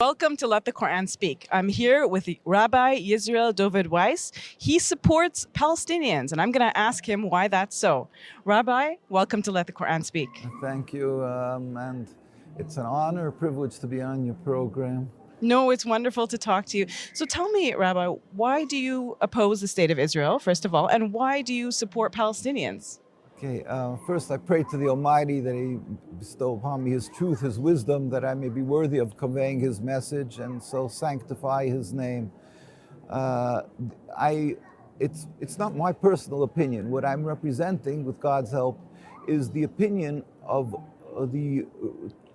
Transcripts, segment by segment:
Welcome to Let the Quran Speak. I'm here with Rabbi Yisroel Dovid Weiss. He supports Palestinians, and I'm going to ask him why that's so. Rabbi, welcome to Let the Quran Speak. Thank you, and it's an honor, a privilege to be on your program. No, it's wonderful to talk to you. So tell me, Rabbi, why do you oppose the state of Israel, first of all, and why do you support Palestinians? Okay, first I pray to the Almighty that He bestow upon me His truth, His wisdom, that I may be worthy of conveying His message and so sanctify His name. It's not my personal opinion. What I'm representing, with God's help, is the opinion of the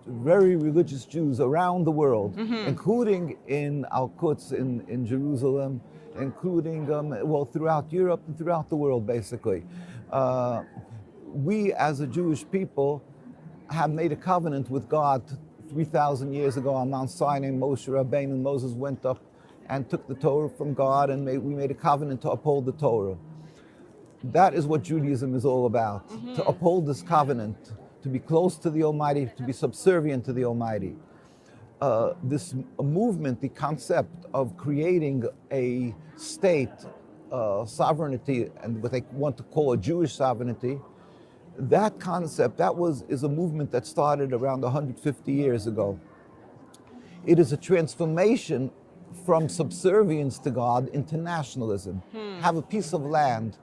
very religious Jews around the world, including in Al-Quds in Jerusalem, including throughout Europe and throughout the world, basically. We, as a Jewish people, have made a covenant with God 3,000 years ago on Mount Sinai. Moshe Rabbeinu, Moses went up and took the Torah from God, and we made a covenant to uphold the Torah. That is what Judaism is all about, to uphold this covenant, to be close to the Almighty, to be subservient to the Almighty. This movement, the concept of creating a state sovereignty, and what they want to call a Jewish sovereignty, that concept, is a movement that started around 150 years ago. It is a transformation from subservience to God into nationalism. Have a piece of land,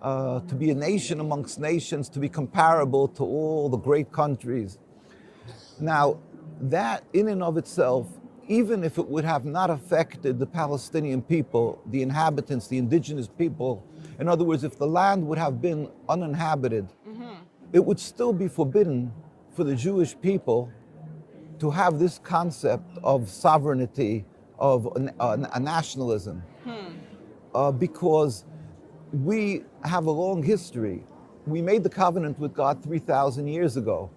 to be a nation amongst nations, to be comparable to all the great countries. Now, that in and of itself, even if it would have not affected the Palestinian people, the inhabitants, the indigenous people, in other words, if the land would have been uninhabited, it would still be forbidden for the Jewish people to have this concept of sovereignty, of a nationalism, because we have a long history. We made the covenant with God 3,000 years ago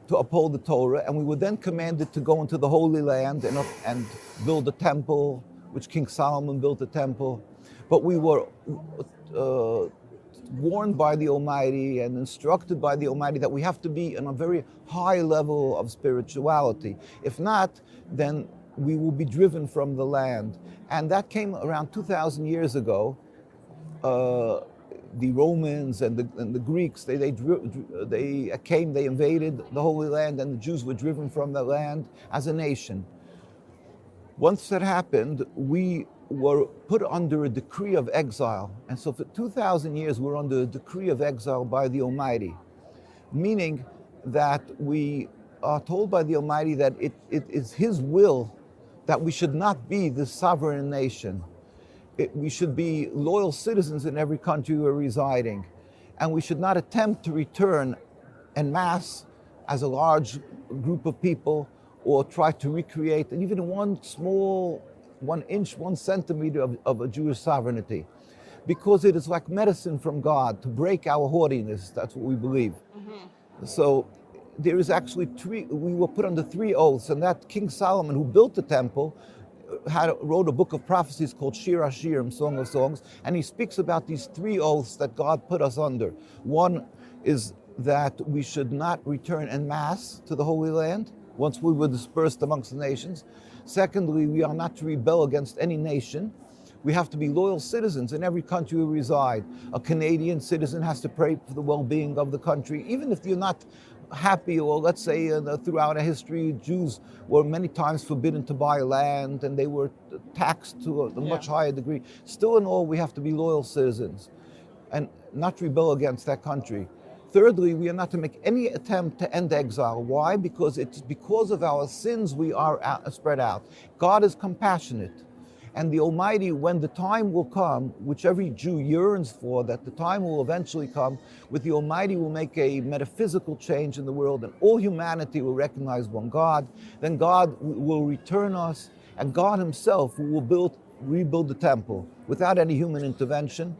to uphold the Torah, and we were then commanded to go into the Holy Land and build a temple, which King Solomon built a temple. But we were warned by the Almighty and instructed by the Almighty that we have to be on a very high level of spirituality. If not, then we will be driven from the land. And that came around 2,000 years ago. The Romans and the Greeks, they came, they invaded the Holy Land, and the Jews were driven from the land as a nation. Once that happened, we were put under a decree of exile. And so for 2,000 years, we're under a decree of exile by the Almighty, meaning that we are told by the Almighty that it is His will that we should not be this sovereign nation. We should be loyal citizens in every country we're residing, and we should not attempt to return en masse as a large group of people, or try to recreate even one small 1 inch, 1 centimeter of a Jewish sovereignty, because it is like medicine from God to break our haughtiness. That's what we believe. So there is actually we were put under 3 oaths, and that King Solomon, who built the temple, wrote a book of prophecies called Shir HaShirim, Song of Songs, and he speaks about these 3 oaths that God put us under. One is that we should not return en masse to the Holy Land once we were dispersed amongst the nations. Secondly, we are not to rebel against any nation. We have to be loyal citizens in every country we reside. A Canadian citizen has to pray for the well-being of the country, even if you're not happy, or let's say throughout our history, Jews were many times forbidden to buy land, and they were taxed to a much higher degree. Still in all, we have to be loyal citizens and not rebel against that country. Thirdly, we are not to make any attempt to end exile. Why? Because it's because of our sins we are spread out. God is compassionate. And the Almighty, when the time will come, which every Jew yearns for, that the time will eventually come, with the Almighty will make a metaphysical change in the world, and all humanity will recognize one God. Then God will return us, and God Himself will rebuild the temple without any human intervention.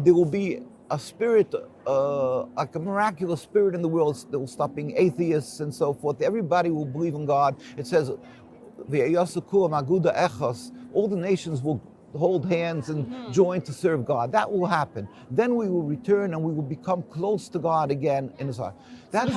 There will be a spirit, like a miraculous spirit in the world that will stop being atheists and so forth. Everybody will believe in God. It says, all the nations will hold hands and join to serve God. That will happen. Then we will return and we will become close to God again in His heart. That is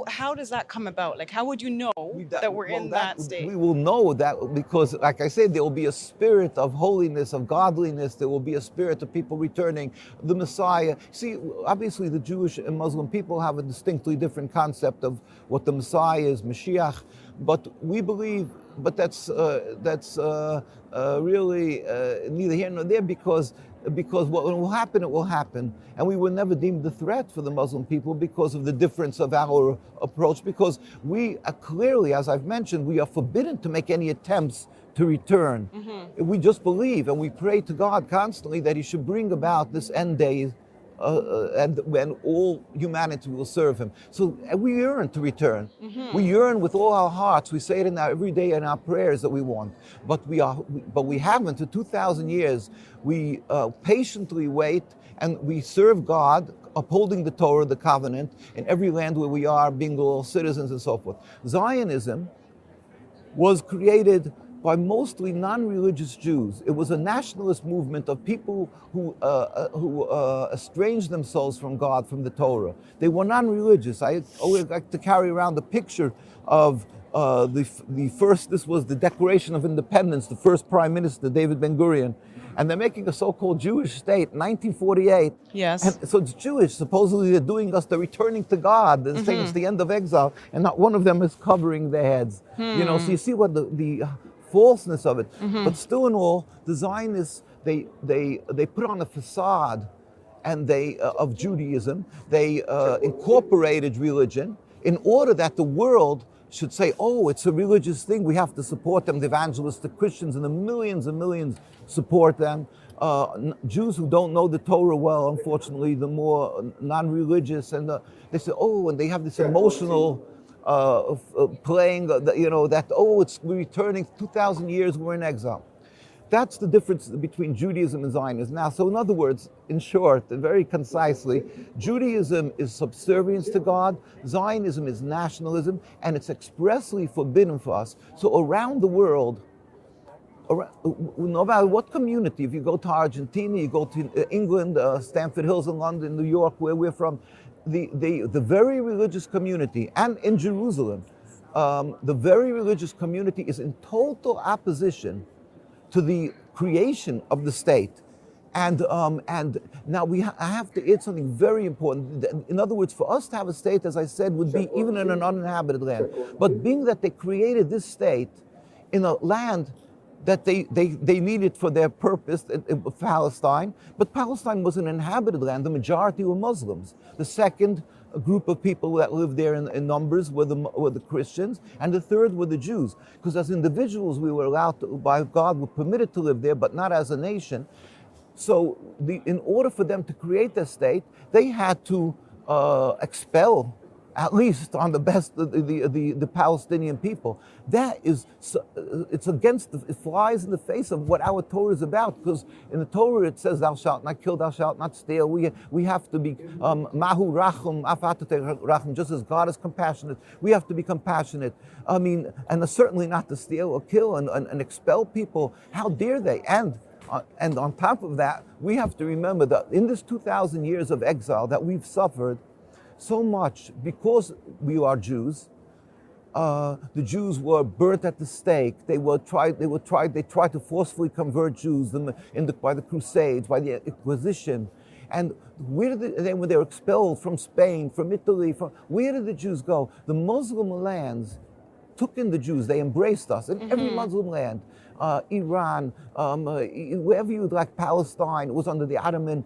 How does that come about? Like, how would you know that we're in that state? We will know that because, like I said, there will be a spirit of holiness, of godliness. There will be a spirit of people returning. The Messiah. See, obviously, the Jewish and Muslim people have a distinctly different concept of what the Messiah is, Mashiach. But we believe, but that's really neither here nor there because what will happen, it will happen. And we were never deemed a threat for the Muslim people because of the difference of our approach, because we are clearly, as I've mentioned, we are forbidden to make any attempts to return. We just believe and we pray to God constantly that He should bring about this end day and when all humanity will serve Him. So we yearn to return. We yearn with all our hearts. We say it every day in our prayers that we want. But we haven't. For 2,000 years, we patiently wait and we serve God, upholding the Torah, the covenant, in every land where we are, being all citizens and so forth. Zionism was created by mostly non-religious Jews. It was a nationalist movement of people who estranged themselves from God, from the Torah. They were non-religious. I always like to carry around the picture of the first, this was the Declaration of Independence, the first Prime Minister, David Ben-Gurion, and they're making a so-called Jewish state, 1948. Yes. And so it's Jewish. Supposedly they're doing us, they're returning to God. They're saying it's the end of exile, and not one of them is covering their heads. You know, so you see what the falseness of it. But still in all, the Zionists, they put on a facade and of Judaism. They incorporated religion in order that the world should say, oh, it's a religious thing, we have to support them. The evangelistic Christians and the millions and millions support them. Jews who don't know the Torah well, unfortunately, the more non-religious, and they say, oh, and they have this emotional playing, we're returning 2,000 years, we're in exile. That's the difference between Judaism and Zionism. Now, so in other words, in short, and very concisely, Judaism is subservience to God, Zionism is nationalism, and it's expressly forbidden for us. So around the world, no matter what community, if you go to Argentina, you go to England, Stamford Hills in London, New York, where we're from, the very religious community, and in Jerusalem, the very religious community is in total opposition to the creation of the state. And now I have to add something very important. In other words, for us to have a state, as I said, would be even in an uninhabited land. But being that they created this state in a land that they needed for their purpose, Palestine, but Palestine was an inhabited land. The majority were Muslims. The second group of people that lived there in numbers were the Christians, and the third were the Jews. Because as individuals, we were allowed to, by God, were permitted to live there, but not as a nation. So in order for them to create their state, they had to expel, at least on the best, the Palestinian people. That is, it's it flies in the face of what our Torah is about, because in the Torah it says, thou shalt not kill, thou shalt not steal. We have to be, mahu rachum, rachum, just as God is compassionate, we have to be compassionate. I mean, and certainly not to steal or kill and expel people. How dare they? And on top of that, we have to remember that in this 2,000 years of exile that we've suffered, so much because we are Jews. The Jews were burnt at the stake. They tried to forcefully convert Jews by the Crusades, by the Inquisition. And when they were expelled from Spain, from Italy, where did the Jews go? The Muslim lands took in the Jews. They embraced us in every Muslim land. Iran, wherever you would like, Palestine, it was under the Ottoman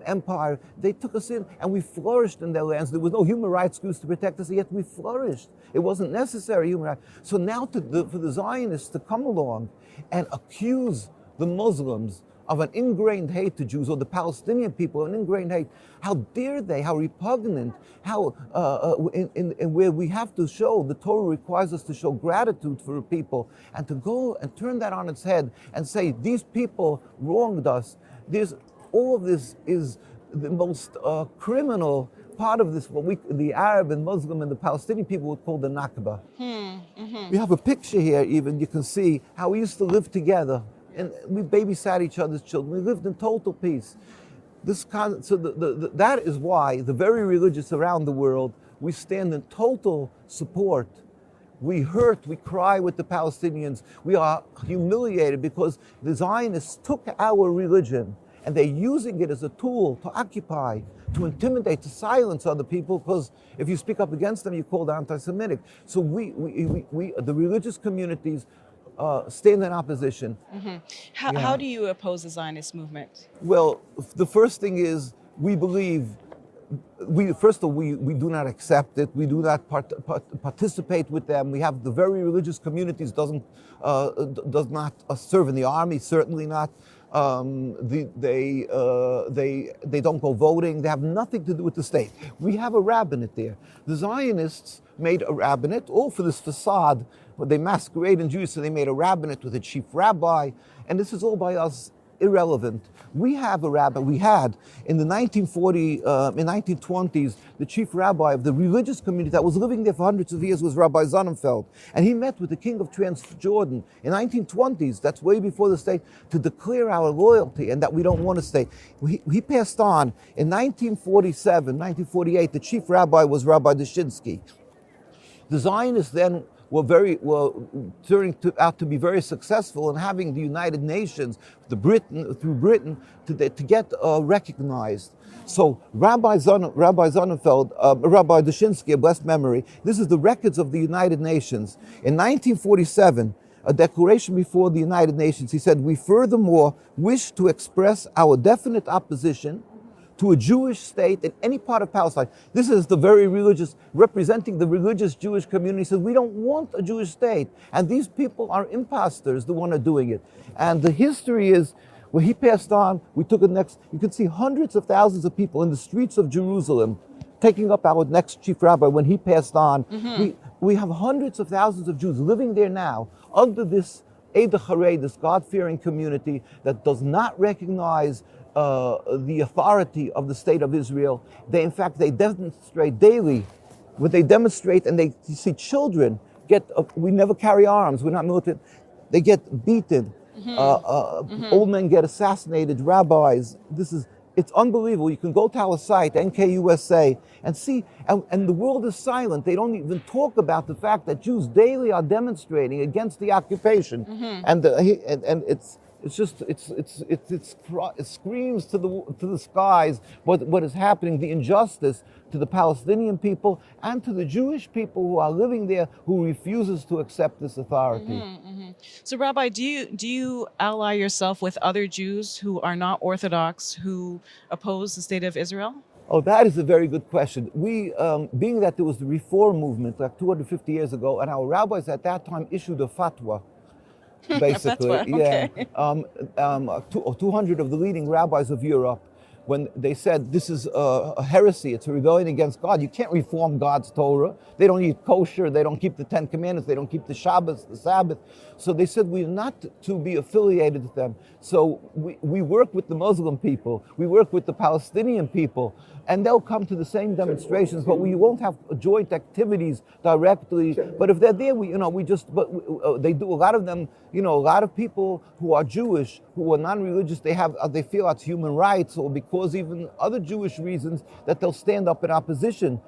Empire. They took us in and we flourished in their lands. There was no human rights groups to protect us, yet we flourished. It wasn't necessary human rights. So now for the Zionists to come along and accuse the Muslims of an ingrained hate to Jews, or the Palestinian people, an ingrained hate. How dare they? How repugnant? How where we have to show, the Torah requires us to show gratitude for the people, and to go and turn that on its head and say these people wronged us. All of this is the most criminal part of this, what the Arab and Muslim and the Palestinian people would call the Nakba. We have a picture here. Even you can see how we used to live together and we babysat each other's children. We lived in total peace. That is why the very religious around the world, we stand in total support. We hurt, we cry with the Palestinians. We are humiliated because the Zionists took our religion and they're using it as a tool to occupy, to intimidate, to silence other people, because if you speak up against them, you're called anti-Semitic. So we the religious communities, stand in opposition. Mm-hmm. How do you oppose the Zionist movement? Well, the first thing is we believe, first of all, we do not accept it. We do not participate with them. We have the very religious communities does not serve in the army, certainly not. They don't go voting. They have nothing to do with the state. We have a rabbinate there. The Zionists made a rabbinate, all for this facade. They masquerade in Jews, so they made a rabbinate with a chief rabbi, and this is all by us irrelevant. We have a rabbi. We had in the 1920s, the chief rabbi of the religious community that was living there for hundreds of years was Rabbi Sonnenfeld, and he met with the king of Transjordan in 1920s. That's way before the state, to declare our loyalty and that we don't want a state. He passed on in 1947, 1948. The chief rabbi was Rabbi Dushinsky. The Zionists then were turning out to be very successful in having the United Nations, through Britain, to get recognized. So Rabbi Sonnenfeld, Rabbi Dushinsky, of blessed memory, this is the records of the United Nations. In 1947, a declaration before the United Nations, he said, "We furthermore wish to express our definite opposition to a Jewish state in any part of Palestine." This is the very religious, representing the religious Jewish community, says we don't want a Jewish state. And these people are imposters, the one are doing it. And the history is, when he passed on, we took it next, you could see hundreds of thousands of people in the streets of Jerusalem taking up our next chief rabbi when he passed on. Mm-hmm. We have hundreds of thousands of Jews living there now under this Eid HaCharei, this God-fearing community that does not recognize the authority of the state of Israel. In fact, they demonstrate daily. When they demonstrate and you see children we never carry arms, we're not military, they get beaten. Mm-hmm. Old men get assassinated, rabbis. It's unbelievable. You can go to our site, NKUSA, and see, and the world is silent. They don't even talk about the fact that Jews daily are demonstrating against the occupation. Mm-hmm. And it screams to the skies what is happening, the injustice to the Palestinian people and to the Jewish people who are living there, who refuses to accept this authority. Mm-hmm, mm-hmm. So, Rabbi, do you ally yourself with other Jews who are not Orthodox, who oppose the state of Israel? Oh, that is a very good question. We, being that there was the Reform movement like 250 years ago, and our rabbis at that time issued a fatwa, basically. Okay. Yeah. 200 of the leading rabbis of Europe, when they said this is a heresy, it's a rebellion against God. You can't reform God's Torah. They don't eat kosher, they don't keep the 10 Commandments, they don't keep the Shabbos, the Sabbath. So they said we're not to be affiliated with them. So we work with the Muslim people, we work with the Palestinian people, and they'll come to the same demonstrations, but we won't have joint activities directly. But if they're there, they do. A lot of them, a lot of people who are Jewish, who are non-religious, they feel it's human rights, or because even other Jewish reasons, that they'll stand up in opposition.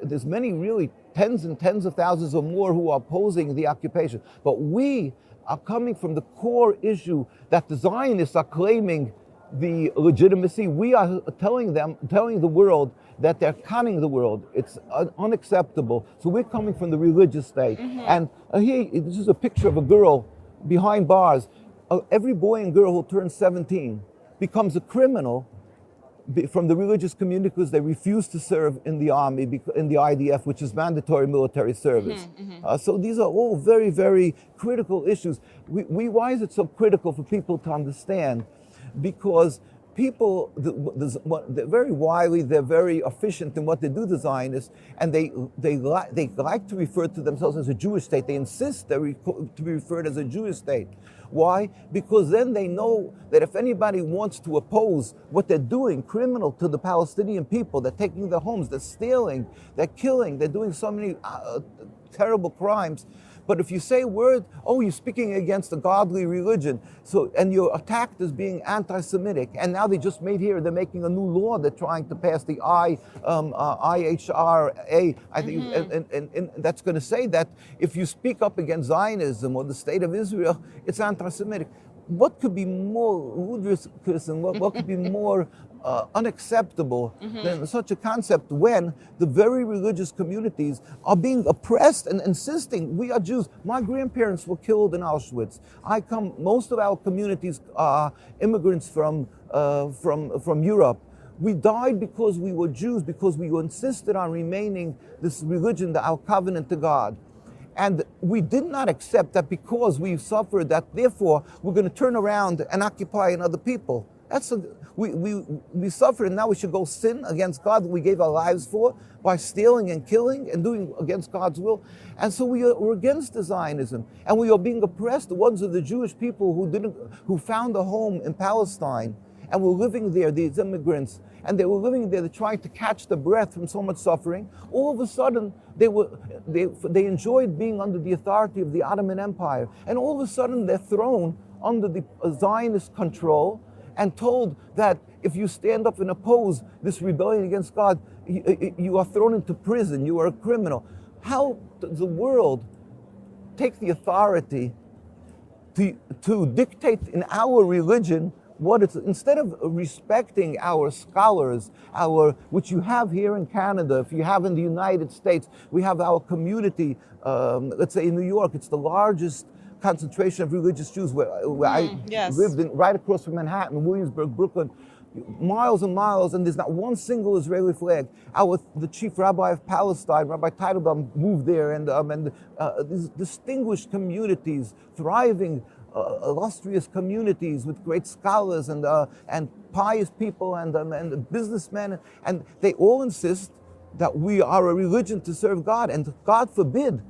There's many, really tens and tens of thousands or more who are opposing the occupation. But we are coming from the core issue that the Zionists are claiming the legitimacy. We are telling the world that they're conning the world. It's unacceptable. So we're coming from the religious state. Mm-hmm. And here, this is a picture of a girl behind bars. Every boy and girl who turns 17 becomes a criminal from the religious community because they refuse to serve in the army, in the IDF, which is mandatory military service. Mm-hmm, mm-hmm. So these are all very, very critical issues. Why is it so critical for people to understand? Because people, they're very wily, they're very efficient in what they do, the Zionists, and they like to refer to themselves as a Jewish state. They insist to be referred as a Jewish state. Why? Because then they know that if anybody wants to oppose what they're doing, criminal to the Palestinian people, they're taking their homes, they're stealing, they're killing, they're doing so many terrible crimes. But if you say a word, oh, you're speaking against a godly religion, so and you're attacked as being anti-Semitic. And now they just made here, they're making a new law. They're trying to pass the IHRA. I think, and that's going to say that if you speak up against Zionism or the state of Israel, it's anti-Semitic. What could be more ludicrous and what could be more unacceptable than such a concept when the very religious communities are being oppressed and insisting we are Jews. My grandparents were killed in Auschwitz. Most of our communities are immigrants from Europe. We died because we were Jews, because we insisted on remaining this religion, our covenant to God. And we did not accept that because we suffered, that therefore we're going to turn around and occupy another people. We suffered, and now we should go sin against God that we gave our lives for by stealing and killing and doing against God's will. And so we're against the Zionism, and we are being oppressed. The ones of the Jewish people who found a home in Palestine and were living there, these immigrants, and they were living there, trying to catch the breath from so much suffering. All of a sudden, they enjoyed being under the authority of the Ottoman Empire, and all of a sudden they're thrown under the Zionist control and told that if you stand up and oppose this rebellion against God, you are thrown into prison, you are a criminal. How does the world take the authority to dictate in our religion what it's, instead of respecting our scholars, which you have here in Canada, if you have in the United States, we have our community, let's say in New York, it's the largest concentration of religious Jews where I lived right across from Manhattan, Williamsburg, Brooklyn, miles and miles, and there's not one single Israeli flag. The chief rabbi of Palestine, Rabbi Teitelbaum, moved there, and these distinguished communities, thriving, illustrious communities with great scholars and pious people and businessmen, and they all insist that we are a religion to serve God, and God forbid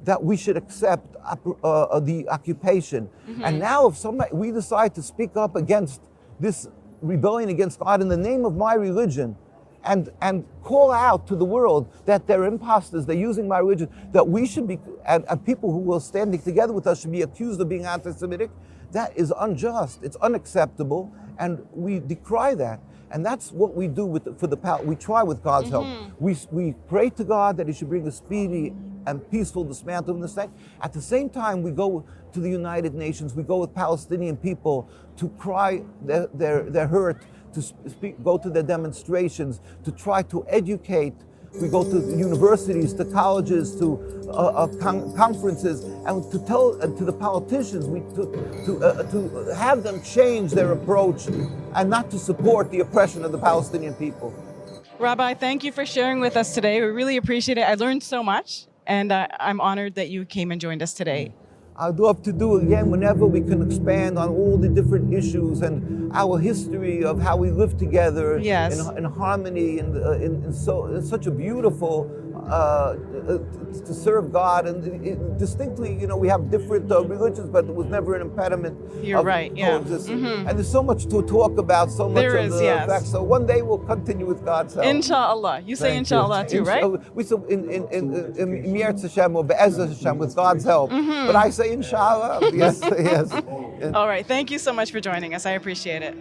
that we should accept the occupation. And now if we decide to speak up against this rebellion against God in the name of my religion, and call out to the world that they're imposters, they're using my religion, that we should be, and people who are standing together with us should be accused of being anti-Semitic, that is unjust, it's unacceptable, and we decry that. And that's what we do we try with God's help. We pray to God that He should bring a speedy and peaceful dismantling of the state. At the same time, we go to the United Nations, we go with Palestinian people to cry their hurt, to go to their demonstrations, to try to educate. We go to universities, to colleges, to conferences, and to tell to the politicians, to have them change their approach and not to support the oppression of the Palestinian people. Rabbi, thank you for sharing with us today. We really appreciate it. I learned so much, and I'm honored that you came and joined us today. I'd love to do it again whenever we can expand on all the different issues and our history of how we live together in harmony and in such a beautiful to serve God, and distinctly, we have different religions, but it was never an impediment. You're right, yeah. And there's so much to talk about, so much of the facts. So one day we'll continue with God's help. Inshallah. You say inshallah too, right? We say in Miyartz Hashem or Be'ezah Hashem with God's help. But I say inshallah. Yes. All right. Thank you so much for joining us. I appreciate it.